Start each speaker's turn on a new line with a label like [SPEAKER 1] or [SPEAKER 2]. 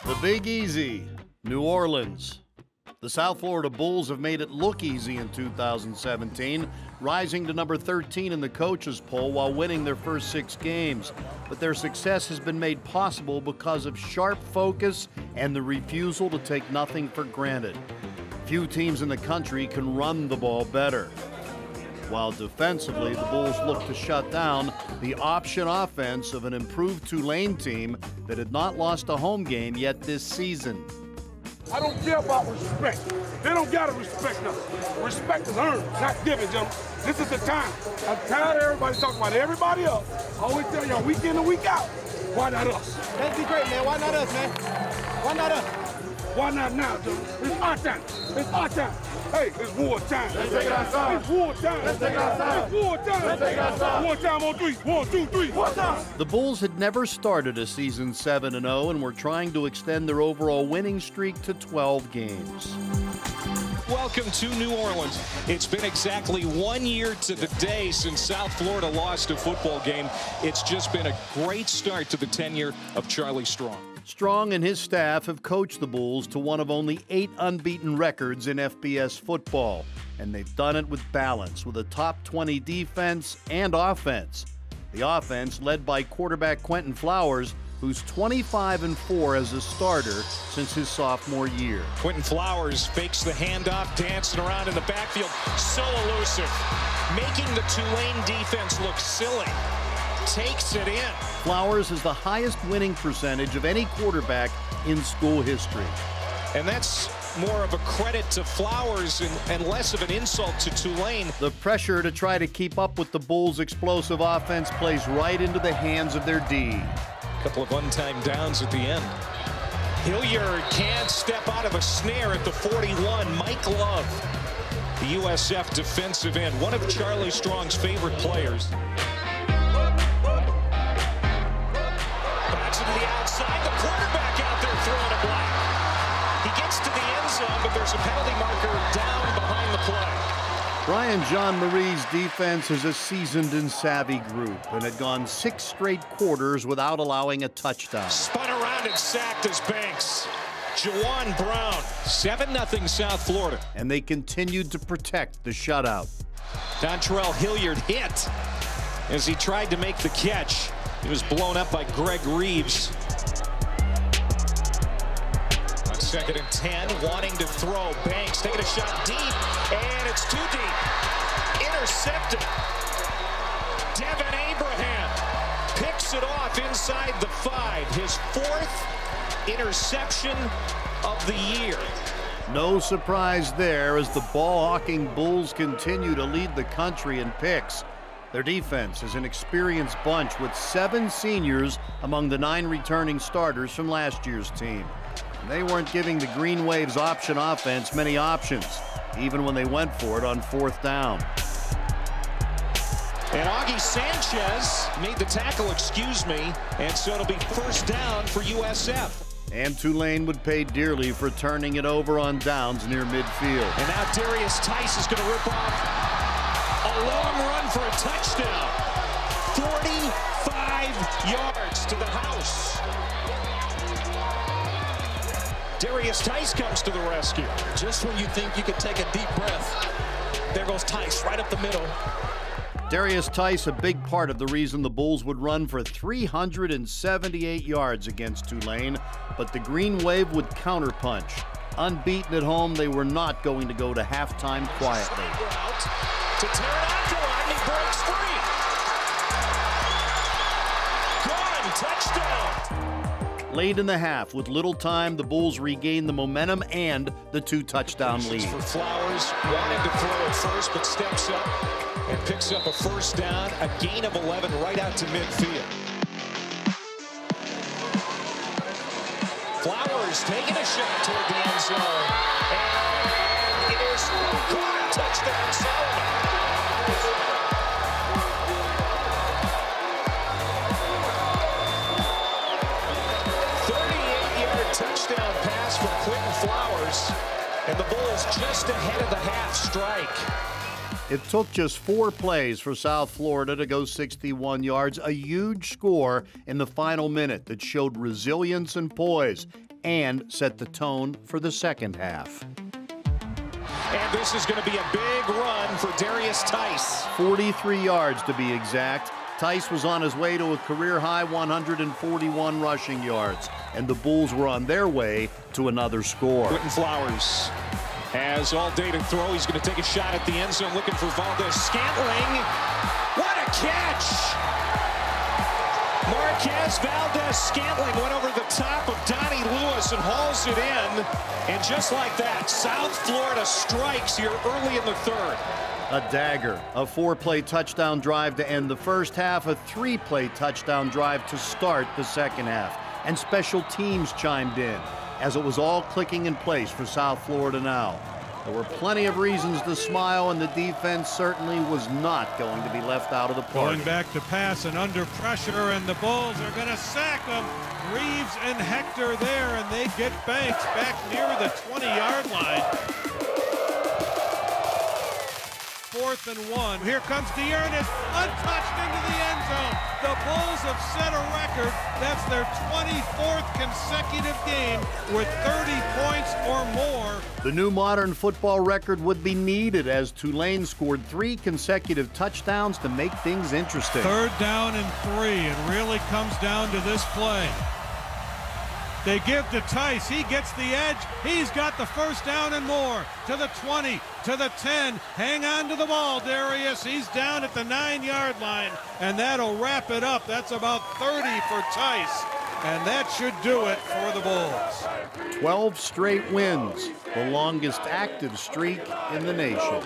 [SPEAKER 1] The Big Easy, New Orleans. The South Florida Bulls have made it look easy in 2017, rising to number 13 in the coaches' poll while winning their first 6 games. But their success has been made possible because of sharp focus and the refusal to take nothing for granted. Few teams in the country can run the ball better. While defensively, the Bulls look to shut down the option offense of an improved Tulane team that had not lost a home game yet this season.
[SPEAKER 2] I don't care about respect. They don't gotta respect us. Respect is earned, not given, gentlemen. This is the time. I'm tired of everybody talking about everybody else. I always tell y'all, week in and week out, why not us?
[SPEAKER 3] That'd be great, man. Why not us, man? Why not us?
[SPEAKER 2] Why not now, gentlemen? It's our time. It's our time. Hey, it's war time.
[SPEAKER 3] Let's take it outside.
[SPEAKER 2] It's war time.
[SPEAKER 3] Let's take it outside.
[SPEAKER 2] It's war time.
[SPEAKER 3] Let's take it outside.
[SPEAKER 2] War time on 3. 1, 2, 3. War time.
[SPEAKER 1] The Bulls had never started a season 7-0 and were trying to extend their overall winning streak to 12 games.
[SPEAKER 4] Welcome to New Orleans. It's been exactly 1 year to the day since South Florida lost a football game. It's just been a great start to the tenure of Charlie Strong.
[SPEAKER 1] Strong and his staff have coached the Bulls to one of only 8 unbeaten records in FBS football, and they've done it with balance, with a top 20 defense and offense. The offense led by quarterback Quentin Flowers, who's 25-4 as a starter since his sophomore year.
[SPEAKER 4] Quentin Flowers fakes the handoff, dancing around in the backfield, so elusive, making the Tulane defense look silly. Takes it in.
[SPEAKER 1] Flowers has the highest winning percentage of any quarterback in school history.
[SPEAKER 4] And that's more of a credit to Flowers and less of an insult to Tulane.
[SPEAKER 1] The pressure to try to keep up with the Bulls' explosive offense plays right into the hands of their D.
[SPEAKER 4] A couple of untimed downs at the end. Hilliard can't step out of a snare at the 41. Mike Love, the USF defensive end, one of Charlie Strong's favorite players. Backs to the outside, the quarterback out there throwing a block. He gets to the end zone, but there's a penalty marker down behind the play.
[SPEAKER 1] Brian John Marie's defense is a seasoned and savvy group and had gone 6 straight quarters without allowing a touchdown.
[SPEAKER 4] Spun around and sacked as Banks. Jawan Brown, 7-0 South Florida.
[SPEAKER 1] And they continued to protect the shutout.
[SPEAKER 4] Dontrell Hilliard hit as he tried to make the catch. He was blown up by Greg Reeves. On 2nd and 10, wanting to throw. Banks taking a shot deep, and it's too deep. Intercepted. Devin Abraham picks it off inside the 5. His 4th interception of the year.
[SPEAKER 1] No surprise there as the ball-hawking Bulls continue to lead the country in picks. Their defense is an experienced bunch with 7 seniors among the 9 returning starters from last year's team. And they weren't giving the Green Wave's option offense many options, even when they went for it on 4th down.
[SPEAKER 4] And Augie Sanchez made the tackle, and so it'll be 1st down for USF.
[SPEAKER 1] And Tulane would pay dearly for turning it over on downs near midfield.
[SPEAKER 4] And now Darius Tice is going to rip off a long run for a touchdown. 45 yards to the house. Darius Tice comes to the rescue.
[SPEAKER 5] Just when you think you could take a deep breath, there goes Tice right up the middle.
[SPEAKER 1] Darius Tice, a big part of the reason the Bulls would run for 378 yards against Tulane, but the Green Wave would counterpunch. Unbeaten at home, they were not going to go to halftime quietly.
[SPEAKER 4] To Pterodactyl, and he breaks free. Gone, touchdown.
[SPEAKER 1] Late in the half, with little time, the Bulls regained the momentum and the 2-touchdown lead.
[SPEAKER 4] For Flowers, wanting to throw it first, but steps up and picks up a 1st down, a gain of 11 right out to midfield. Flowers taking a shot toward the end zone, and it is caught. Touchdown, Solomon. 38-yard touchdown pass from Quentin Flowers, and the Bulls just ahead of the half strike.
[SPEAKER 1] It took just 4 plays for South Florida to go 61 yards, a huge score in the final minute that showed resilience and poise. and set the tone for the second half.
[SPEAKER 4] And this is going to be a big run for Darius Tice.
[SPEAKER 1] 43 yards to be exact. Tice was on his way to a career-high 141 rushing yards, and the Bulls were on their way to another score.
[SPEAKER 4] Quentin Flowers has all day to throw. He's going to take a shot at the end zone, looking for Valdez-Scantling. What a catch! Marquez Valdez-Scantling went over the top of Donnie Lewis and hauls it in. And just like that, South Florida strikes here early in the third.
[SPEAKER 1] A dagger, a 4-play touchdown drive to end the first half, a 3-play touchdown drive to start the second half. And special teams chimed in as it was all clicking in place for South Florida now. There were plenty of reasons to smile, and the defense certainly was not going to be left out of the party.
[SPEAKER 6] Going back to pass and under pressure, and the Bulls are going to sack them. Reeves and Hector there, and they get Banks back near the 20-yard line. 4th and 1. Here comes Dearness, untouched into the end zone. The Bulls have set a record. That's their 24th consecutive game with 30 points or more.
[SPEAKER 1] The new modern football record would be needed as Tulane scored 3 consecutive touchdowns to make things interesting.
[SPEAKER 6] 3rd down and 3. It really comes down to this play. They give to Tice. He gets the edge. He's got the first down and more. To the 20, to the 10. Hang on to the ball, Darius. He's down at the 9-yard line, and that'll wrap it up. That's about 30 for Tice, and that should do it for the Bulls.
[SPEAKER 1] 12 straight wins, the longest active streak in the nation.